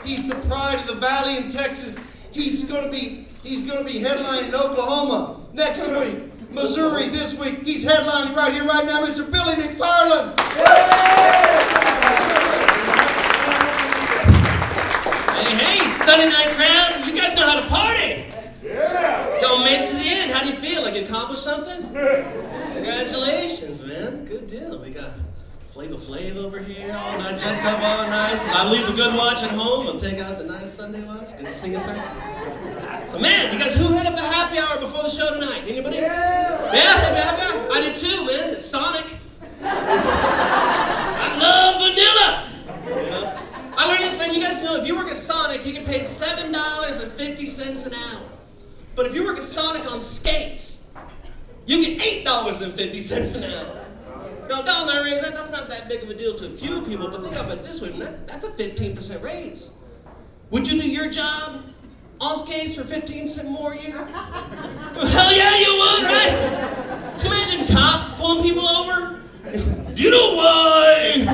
He's the pride of the Valley in Texas. He's gonna be headlining in Oklahoma next week. Missouri this week. He's headlining right here, right now, Mr. Billy McFarland. Hey, Sunday night crowd, you guys know how to party. Yeah. Y'all made it to the end. How do you feel? Like you accomplished something? Congratulations, man. Good deal. We got Flavor Flav over here, all night dressed up all nice. I'll leave the good watch at home. I'll take out the nice Sunday watch. Good to see you, sir. So, man, you guys, who hit up a happy hour before the show tonight? Anybody? Yeah, happy hour? I did too, man. It's Sonic. I love vanilla. You know? I learned this, man. You guys know if you work at Sonic, you get paid $7.50 an hour. But if you work at Sonic on skates, you get $8.50 an hour. Now, dollar raise, that's not that big of a deal to a few people, but think about it this way, that's a 15% raise. Would you do your job on skates for 15% more a year? Hell yeah, you would, right? Can you imagine cops pulling people over? Do you know why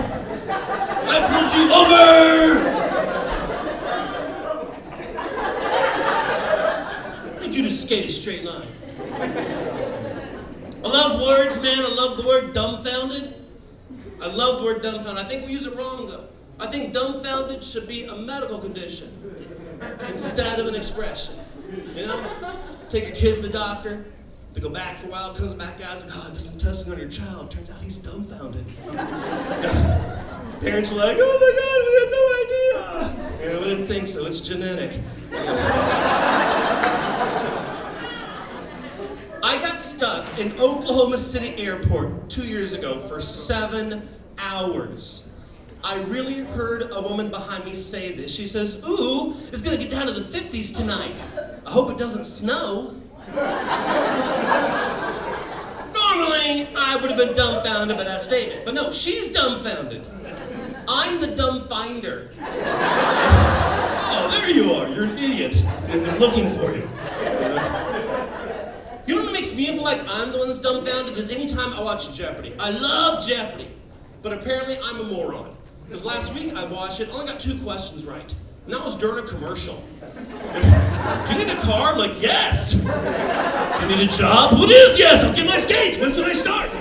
I pulled you over? I need you to skate a straight line. I love words, man. I love the word dumbfounded. I love the word dumbfounded. I think we use it wrong, though. I think dumbfounded should be a medical condition instead of an expression. You know? Take your kids to the doctor. They go back for a while, comes back, guys, like, oh, I did some testing on your child. Turns out he's dumbfounded. Parents are like, oh my God, we had no idea. You know, we didn't think so. It's genetic. I got stuck in Oklahoma City Airport 2 years ago for 7 hours. I really heard a woman behind me say this. She says, ooh, it's gonna get down to the 50s tonight. I hope it doesn't snow. Normally, I would have been dumbfounded by that statement. But no, she's dumbfounded. I'm the dumbfinder. Oh, there you are. You're an idiot. I've been looking for you. You know what makes me feel like I'm the one that's dumbfounded is anytime I watch Jeopardy. I love Jeopardy, but apparently I'm a moron. Because last week I watched it, I only got 2 questions right. And that was during a commercial. Do you need a car? I'm like, yes. Do you need a job? Well, it is yes. I'll get my skates. When can I start?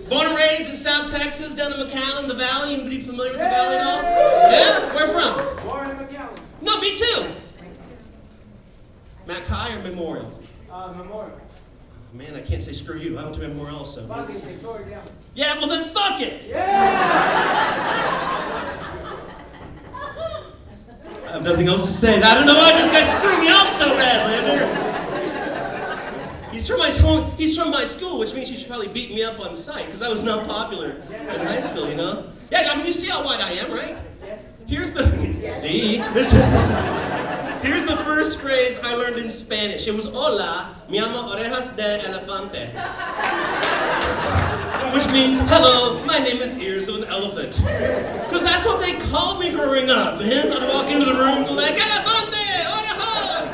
Born and raised in South Texas, down in McFarland, the Valley. Anybody familiar with the Valley at all? Yeah? Where from? Born in McFarland. No, me too. Mac High or Memorial? Memorial. Oh, man, I can't say screw you. I went to Memorial also. Fuck it, they tore it down. Yeah, well then fuck it. Yeah! I have nothing else to say. I don't know why this guy threw me off so badly. He's from my school, which means he should probably beat me up on sight, because I was not popular in high school, you know? Yeah, I mean, you see how white I am, right? Yes. Here's the first phrase I learned in Spanish. It was, hola, mi amo orejas de elefante. Which means, hello, my name is ears of an elephant. Because that's what they called me growing up, man. I'd walk into the room, they're like, elefante, oreja,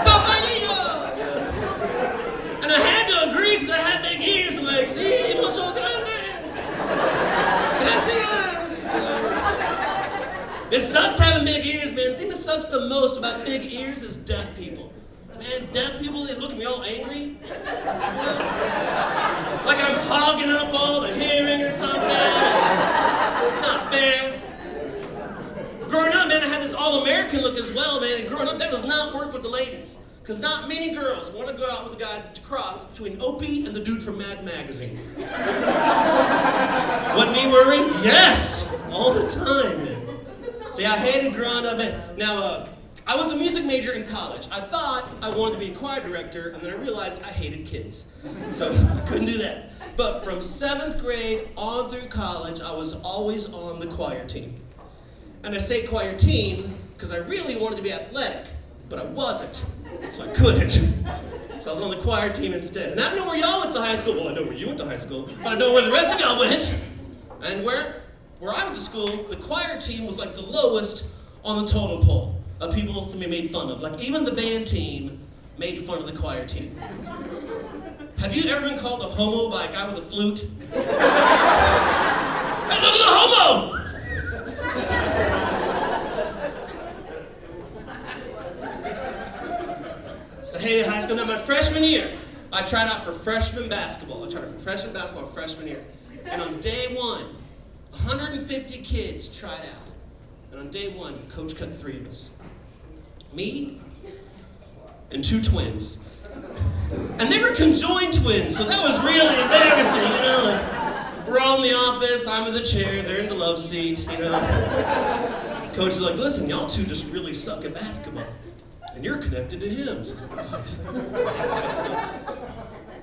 papalillo. You know? And I had to agree because I had big ears. I'm like, sí, mucho grande. Gracias. You know? It sucks having big ears, man. The thing that sucks the most about big ears is deaf people. Man, deaf people, they look at me all angry. You know? Like I'm hogging up all the hearing or something. It's not fair. Growing up, man, I had this all-American look as well, man. And growing up, that does not work with the ladies. Because not many girls want to go out with a guy that's a cross between Opie and the dude from Mad Magazine. Wouldn't he worry? Yes! All the time, man. See, I hated growing up. Now, I was a music major in college. I thought I wanted to be a choir director, and then I realized I hated kids. So I couldn't do that. But from 7th grade on through college, I was always on the choir team. And I say choir team because I really wanted to be athletic, but I wasn't. So I couldn't. So I was on the choir team instead. And I don't know where y'all went to high school. Well, I know where you went to high school, but I know where the rest of y'all went. And where I went to school, the choir team was like the lowest on the totem pole of people to be made fun of. Like even the band team made fun of the choir team. Have you ever been called a homo by a guy with a flute? Hey, look at the homo! So I hated high school. Now my freshman year, I tried out for freshman basketball. Freshman year. And on day one, 150 kids tried out. And on day one, coach cut 3 of us. Me and 2 twins. And they were conjoined twins, so that was really embarrassing, you know? Like, we're all in the office, I'm in the chair, they're in the love seat, you know? Coach is like, listen, y'all 2 just really suck at basketball. And you're connected to him. So I was like, oh.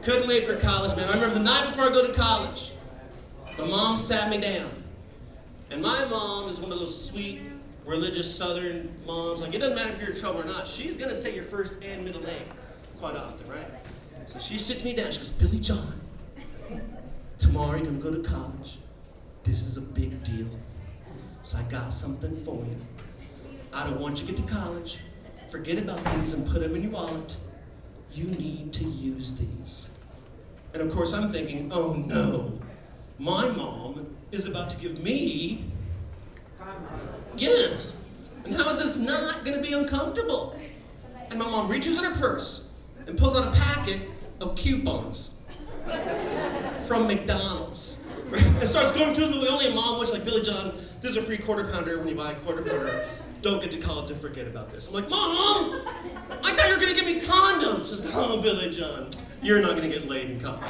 Couldn't wait for college, man. I remember the night before I go to college, my mom sat me down. And my mom is one of those sweet, religious Southern moms. Like, it doesn't matter if you're in trouble or not. She's going to say your first and middle name quite often, right? So she sits me down. She goes, Billy John, tomorrow you're going to go to college. This is a big deal. So I got something for you. I don't want you to get to college. Forget about these and put them in your wallet. You need to use these. And of course I'm thinking, oh no, my mom is about to give me, yes. And how is this not gonna be uncomfortable? And my mom reaches in her purse and pulls out a packet of coupons from McDonald's. And starts going through the only a mom was like, Billy John, this is a free quarter pounder when you buy a quarter pounder. Don't get to college and forget about this. I'm like, Mom, I thought you were gonna give me condoms. She's like, oh, Billy John, you're not gonna get laid in college.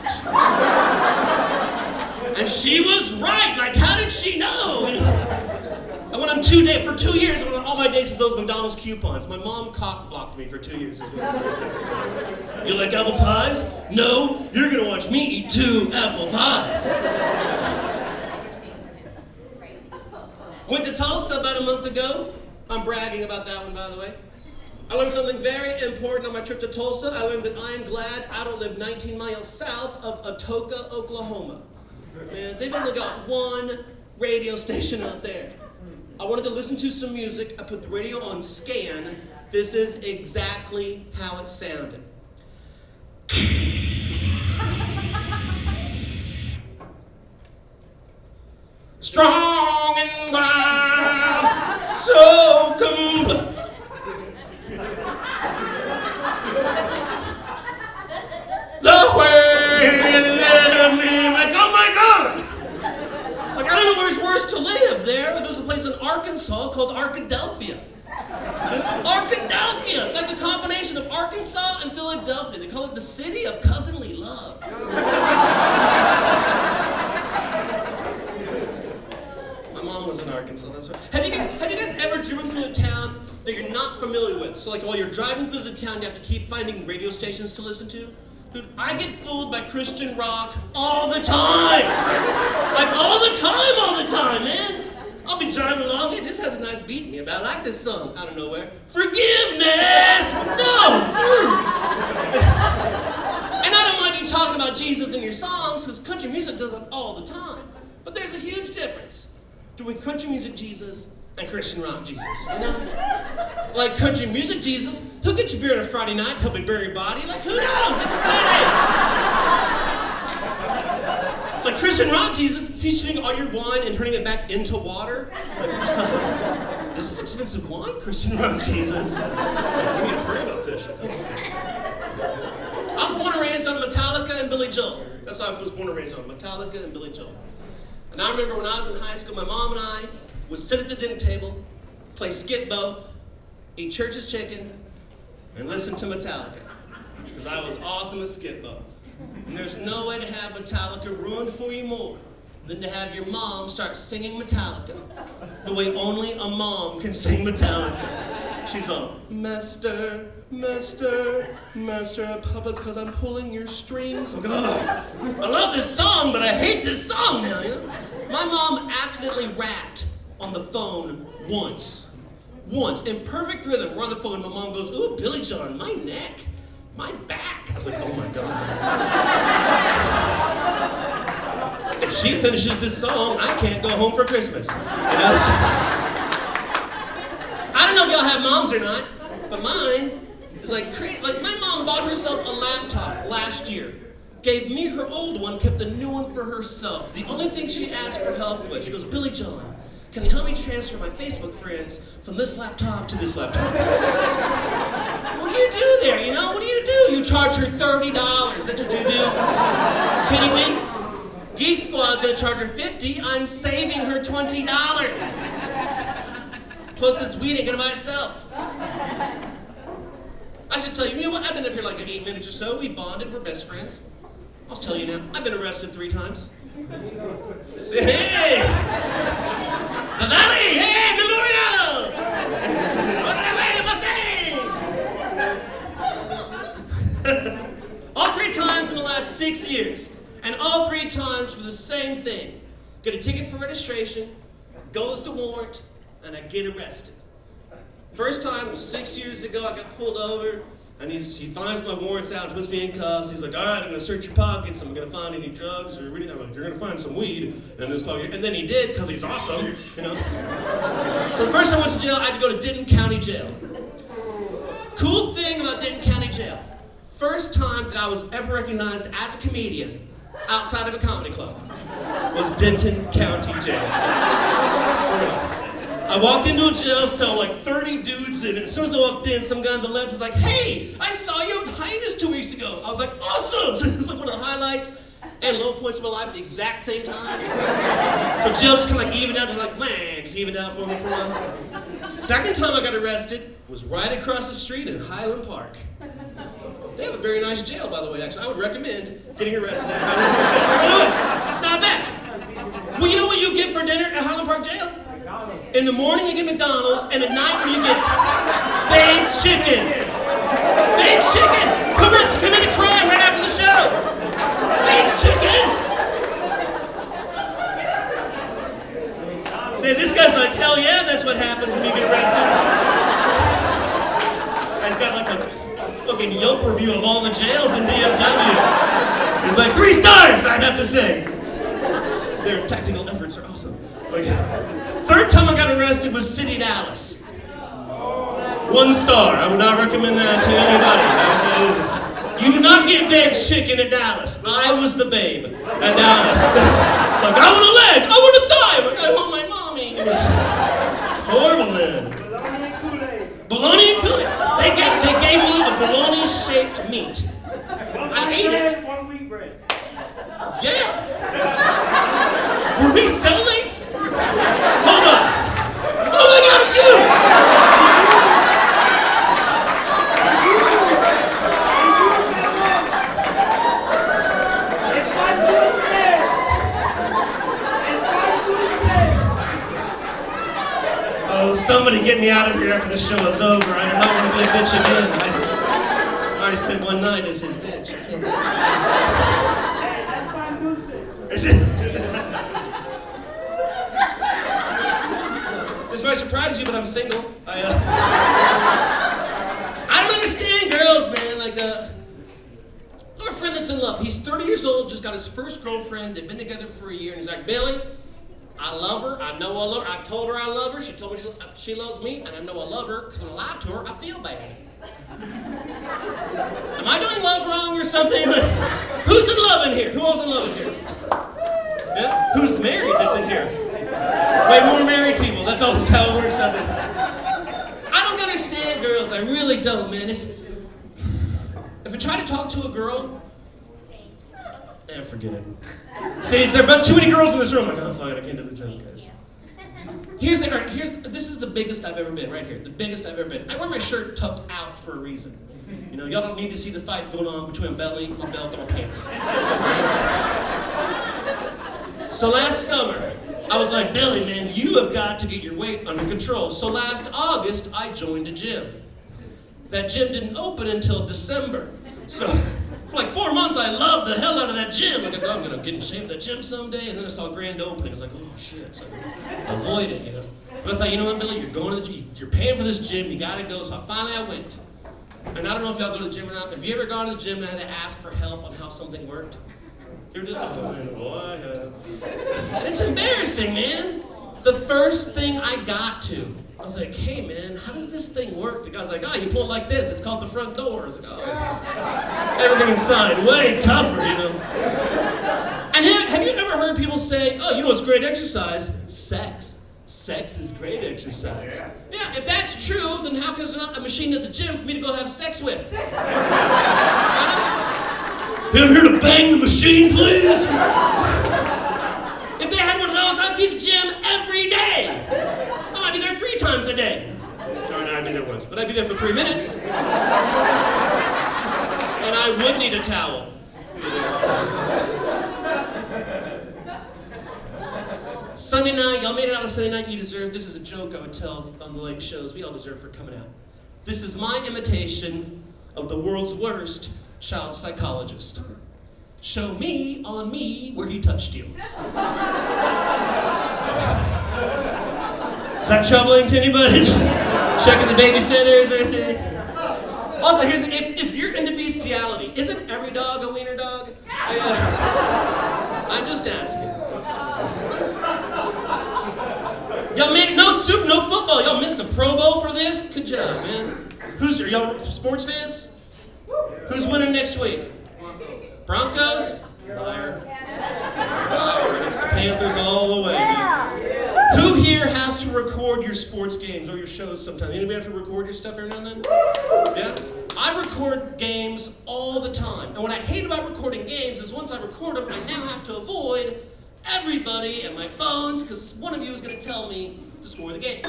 And she was right. Like, how did she know? You know? I went on 2 dates for 2 years. I went on all my dates with those McDonald's coupons. My mom cock blocked me for 2 years as well. You like apple pies? No, you're gonna watch me eat 2 apple pies. Went to Tulsa about a month ago. I'm bragging about that one, by the way. I learned something very important on my trip to Tulsa. I learned that I am glad I don't live 19 miles south of Atoka, Oklahoma. Man, they've only got 1 radio station out there. I wanted to listen to some music. I put the radio on scan. This is exactly how it sounded. Strong and wild, so complete. The way you let me, like, oh my God! Like, I don't know where's worse to live there, but there's a place in Arkansas called Arkadelphia. Arkadelphia! It's like the combination of Arkansas and Philadelphia. They call it the city of cousinly love. My mom was in Arkansas, that's right. Have you guys ever driven through a town that you're not familiar with? So like while you're driving through the town, you have to keep finding radio stations to listen to? Dude, I get fooled by Christian rock all the time! Like all the time, man! I'll be driving along, hey, this has a nice beat in it, but I like this song out of nowhere. Forgiveness! No! And I don't mind you talking about Jesus in your songs, because country music does it all the time. But there's a huge difference between country music Jesus and Christian rock Jesus, you know? Like country music Jesus, he'll get you beer on a Friday night, help you bury your body, like who knows, it's Friday! Like Christian rock Jesus, he's shooting all your wine and turning it back into water. Like, this is expensive wine, Christian rock Jesus. Like, we need to pray about this. Oh, okay. I was born and raised on Metallica and Billy Joel. That's what I was born and raised on, Metallica and Billy Joel. And I remember when I was in high school, my mom and I would sit at the dinner table, play skit-bo, eat church's chicken, and listen to Metallica. Because I was awesome at skit-bo. And there's no way to have Metallica ruined for you more than to have your mom start singing Metallica the way only a mom can sing Metallica. She's all, Master, Master, Master of Puppets, because I'm pulling your strings. I'm like, oh, I love this song, but I hate this song now, you know? My mom accidentally rapped on the phone once, in perfect rhythm. We're on the phone, and my mom goes, ooh, Billy John, my neck. My back. I was like, oh my God. If she finishes this song, I can't go home for Christmas. You know? I don't know if y'all have moms or not, but mine is like crazy. Like my mom bought herself a laptop last year. gave me her old one, kept the new one for herself. The only thing she asked for help with, she goes, Billy John, can you help me transfer my Facebook friends from this laptop to this laptop? What do you do there, you know? What do you do? You charge her $30. That's what you do? Kidding me? Geek Squad's gonna charge her $50. I'm saving her $20. Plus this weed ain't gonna buy itself. I should tell you, you know what? I've been up here like 8 minutes or so. We bonded, we're best friends. I'll tell you now, I've been arrested 3 times. Say, hey! The Valley! Hey, Memorial! On the way, Mustangs! All 3 times in the last 6 years. And all 3 times for the same thing. Get a ticket for registration, goes to warrant, and I get arrested. First time was 6 years ago. I got pulled over, and he finds my warrants out and puts me in cuffs. He's like, all right, I'm going to search your pockets. I'm going to find any drugs or anything. I'm like, you're going to find some weed in this pocket. And then he did, because he's awesome, you know. So the first time I went to jail, I had to go to Denton County Jail. Cool thing about Denton County Jail, first time that I was ever recognized as a comedian outside of a comedy club was Denton County Jail. For real. I walked into a jail cell, like 30 dudes in it. As soon as I walked in, some guy on the left was like, hey, I saw you at Hyena's 2 weeks ago. I was like, awesome! So it was like one of the highlights and low points of my life at the exact same time. So jail just kind of like evened out, just like, man, just evened out for me for a while. Second time I got arrested was right across the street in Highland Park. They have a very nice jail, by the way, actually. I would recommend getting arrested at Highland Park Jail. Really would. It's not bad. Well, you know what you get for dinner at Highland Park Jail? In the morning you get McDonald's, and at night you get Babe's Chicken. Babe's Chicken! Come on, commit a crime right after the show! Babe's Chicken! See, this guy's like, hell yeah, that's what happens when you get arrested. Guy's got like a fucking Yelp review of all the jails in DFW. It's like 3 stars, I'd have to say. Their tactical efforts are awesome. Like, third time I got arrested was City Dallas. 1 star. I would not recommend that to anybody. You do not get Babe's Chicken at Dallas. I was the babe at Dallas. It's like, I want a leg, I want a thigh. I'm like, I want my mommy. It was horrible, man. Bologna and Kool-Aid. They gave me a bologna-shaped meat. I ate it. 1 week bread. Yeah. Were we cellmates? Hold on. Oh my God, it's you! Oh, somebody get me out of here after the show is over. I do not want to be a bitch again. I already spent 1 night as his bitch. I can't This might surprise you, but I'm single. I don't understand girls, man. Like, I have a friend that's in love. He's 30 years old, just got his first girlfriend. They've been together for a year, and he's like, Billy, I love her. I know I love her. I told her I love her. She told me she loves me, and I know I love her. Because when I lie to her, I feel bad. Am I doing love wrong or something? Who's in love in here? Who else in love in here? Yeah? Who's married that's in here? Way more married people. That's always how it works out there. I don't understand girls. I really don't, man. If I try to talk to a girl, forget it. See, there are about too many girls in this room. I'm like, oh, fuck it, I can't do the joke, guys. This is the biggest I've ever been, right here. The biggest I've ever been. I wear my shirt tucked out for a reason. You know, y'all don't need to see the fight going on between my belly, my belt, and my pants. So last summer, I was like, Billy, man, you have got to get your weight under control. So last August, I joined a gym. That gym didn't open until December. So for like 4 months, I loved the hell out of that gym. Like, I'm going to get in shape at that gym someday. And then I saw a grand opening. I was like, oh, shit. So I avoid it, you know. But I thought, you know what, Billy? You're going to the gym. You're paying for this gym. You got to go. So finally I went. And I don't know if y'all go to the gym or not. Have you ever gone to the gym and had to ask for help on how something worked? You're just like, oh, man, boy, and it's embarrassing, man. The first thing I got to, I was like, hey man, how does this thing work? The guy's like, oh, you pull it like this. It's called the front door. I was like, oh. Everything inside, way tougher, you know. And have you ever heard people say, oh, you know what's great exercise? Sex. Sex is great exercise. Yeah, if that's true, then how come there's not a machine at the gym for me to go have sex with? I'm here to bang the machine, please. If they had one of those, I'd be at the gym every day. I might be there 3 times a day. Or no, I'd be there once, but I'd be there for 3 minutes. And I would need a towel. You know. Sunday night, y'all made it out of Sunday night, you deserve. This is a joke I would tell on the late shows. We all deserve for coming out. This is my imitation of the world's worst child psychologist. Show me on me where he touched you. Is that troubling to anybody? Checking the babysitters or anything? Also, here's if you're into bestiality, isn't every dog a wiener dog? I'm just asking. Y'all made no soup, no football. Y'all missed the Pro Bowl for this? Good job, man. Are y'all sports fans? Who's winning next week? Broncos? Liar. Liar. It's the Panthers all the way, man. Who here has to record your sports games or your shows sometimes? Anybody have to record your stuff every now and then? Yeah? I record games all the time. And what I hate about recording games is once I record them, I now have to avoid everybody and my phones because one of you is going to tell me to score the game.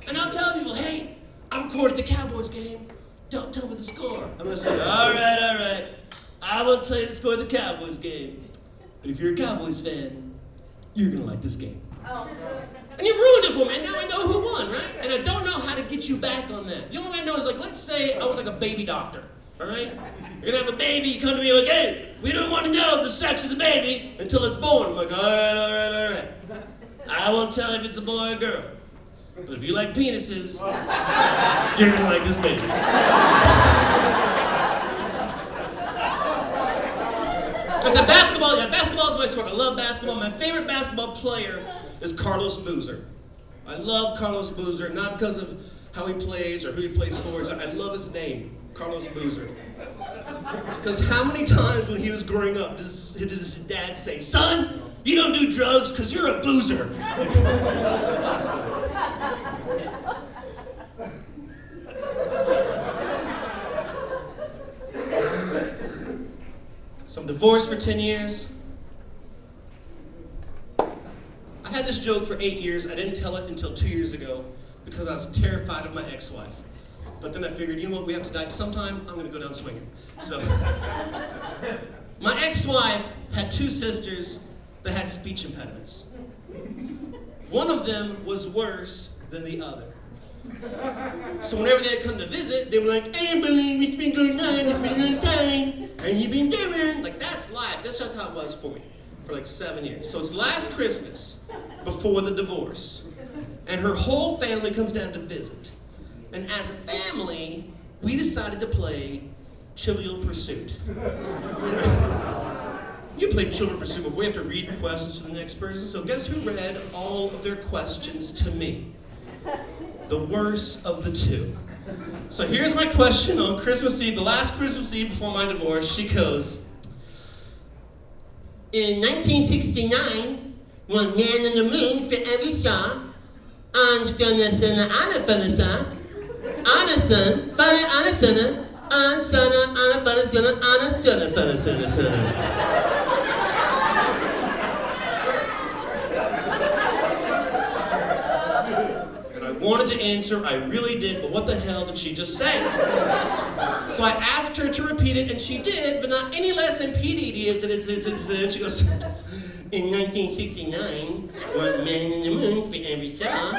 And I'll tell people, hey, I recorded the Cowboys game. Don't tell me the score. I'm going to say, all right. I won't tell you the score of the Cowboys game. But if you're a Cowboys fan, you're going to like this game. Oh. And you ruined it for me, and now I know who won, right? And I don't know how to get you back on that. The only way I know is, like, let's say I was like a baby doctor, all right? You're going to have a baby, you come to me like, hey, we don't want to know the sex of the baby until it's born. I'm like, all right. I won't tell you if it's a boy or a girl. But if you like penises, you're going to like this baby. I said basketball. Yeah, basketball is my sport. I love basketball. My favorite basketball player is Carlos Boozer. I love Carlos Boozer, not because of how he plays or who he plays for. I love his name, Carlos Boozer. Because how many times when he was growing up did his dad say, son, you don't do drugs because you're a boozer. So I'm divorced for 10 years. I've had this joke for 8 years. I didn't tell it until 2 years ago because I was terrified of my ex-wife. But then I figured, you know what, we have to die sometime. I'm going to go down swinging. So, my ex-wife had 2 sisters that had speech impediments. One of them was worse than the other. So whenever they'd come to visit, they were like, hey, Billy, it's been going on, it's been a long time, how you been doing? Like, that's life. That's just how it was for me for like 7 years. So it's last Christmas before the divorce, and her whole family comes down to visit. And as a family, we decided to play Trivial Pursuit. You played Trivial Pursuit before. We have to read questions to the next person. So guess who read all of their questions to me? The worst of the 2. So here's my question on Christmas Eve, the last Christmas Eve before my divorce. She goes, in 1969, one man on the moon for every star, on Stunner, Anna Funner, Anna Sun, Funner, Anna Sunner, on Sunner, Anna Funner, Sunner, Anna Sunner, Funner, Sunner. I wanted to answer, I really did, but what the hell did she just say? So I asked her to repeat it, and she did, but not any less than PDD. She goes, in 1969, one man in the moon for every star,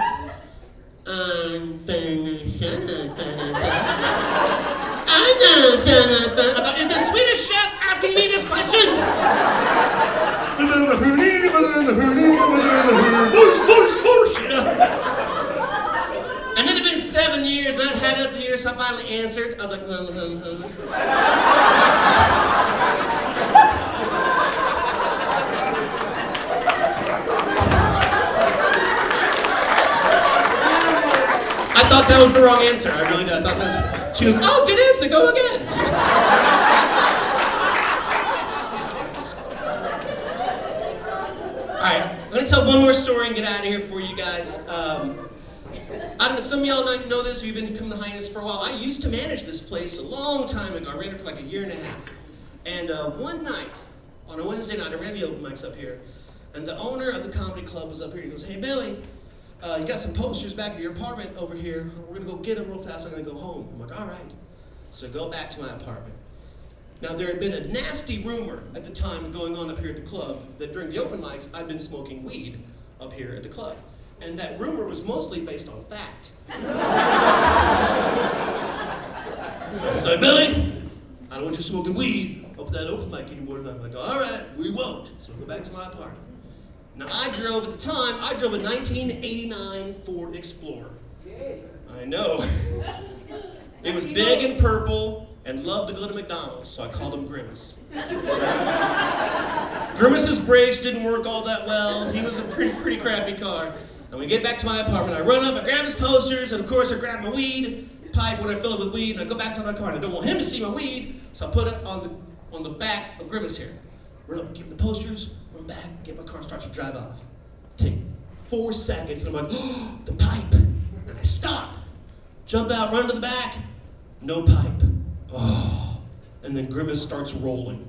on I thought, is the Swedish chef asking me this question? You know? And it had been 7 years, and I'd had it up to years, so I finally answered. I was like, I thought that was the wrong answer. I really did. I thought this. She goes, oh, good answer. Go again. All right, I'm gonna tell one more story and get out of here for you guys. I don't know, some of y'all know this if you've been coming to Hyenas for a while. I used to manage this place a long time ago. I ran it for like a year and a half. And one night, on a Wednesday night, I ran the open mics up here, and the owner of the comedy club was up here. He goes, hey, Billy, you got some posters back at your apartment over here. We're gonna go get them real fast. I'm gonna go home. I'm like, all right. So I go back to my apartment. Now, there had been a nasty rumor at the time going on up here at the club that during the open mics, I'd been smoking weed up here at the club. And that rumor was mostly based on fact. So I was like, Billy, I don't want you smoking weed up at that open mic anymore tonight. I'm like, all right, we won't. So I go back to my apartment. Now, I drove a 1989 Ford Explorer. I know. It was big and purple and loved to go to McDonald's, so I called him Grimace. Grimace's brakes didn't work all that well. He was a pretty crappy car. And we get back to my apartment, I run up, I grab his posters, and of course I grab my weed pipe when I fill it with weed, and I go back to my car, and I don't want him to see my weed, so I put it on the back of Grimace here. Run up, get the posters, run back, get my car, start to drive off. Take 4 seconds, and I'm like, oh, the pipe. And I stop, jump out, run to the back, no pipe. Oh, and then Grimace starts rolling.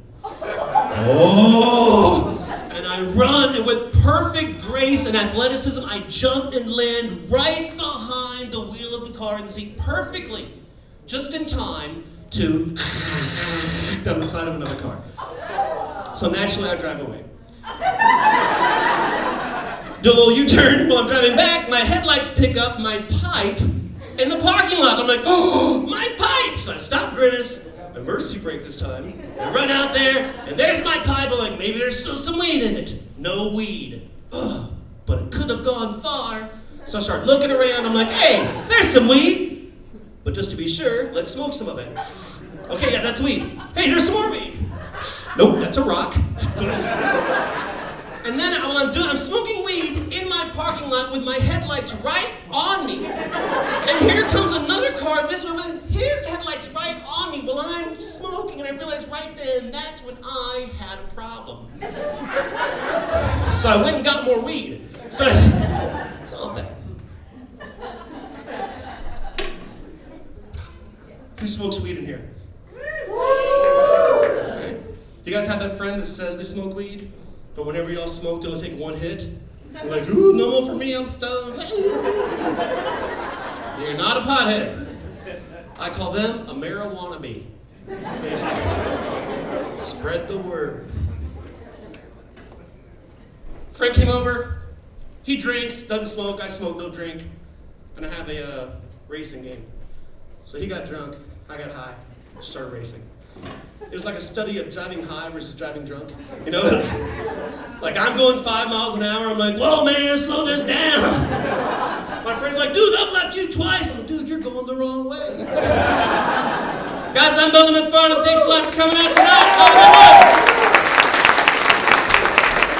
Oh! And I run, and with perfect grace and athleticism, I jump and land right behind the wheel of the car in the seat perfectly, just in time to down the side of another car. So naturally, I drive away. Do a little U-turn while I'm driving back. My headlights pick up my pipe in the parking lot. I'm like, oh, my pipe! So I stop Grimace. Emergency brake this time. I run out there, and there's my pipe. I'm like, maybe there's still some weed in it. No weed. Ugh, but it could have gone far. So I start looking around. I'm like, hey, there's some weed. But just to be sure, let's smoke some of it. Okay, yeah, that's weed. Hey, there's some more weed. Nope, that's a rock. And then while I'm smoking weed in my parking lot with my headlights right on me. And here comes another car this way with his headlights right on me while I'm smoking. And I realized right then that's when I had a problem. So I went and got more weed. So I solved that. Who smokes weed in here? Right. You guys have that friend that says they smoke weed? But whenever y'all smoke, they'll take one hit. They're like, ooh, no more for me, I'm stoned. You're not a pothead. I call them a marijuana bee. Spread the word. Friend came over. He drinks, doesn't smoke. I smoke, don't drink. And I have a racing game. So he got drunk, I got high, started racing. It was like a study of driving high versus driving drunk. You know? Like, I'm going 5 miles an hour. I'm like, whoa, man, slow this down. My friend's like, dude, I've left you twice. I'm like, dude, you're going the wrong way. Guys, I'm Billy McFarland. Thanks a lot for coming out tonight. Have a good one.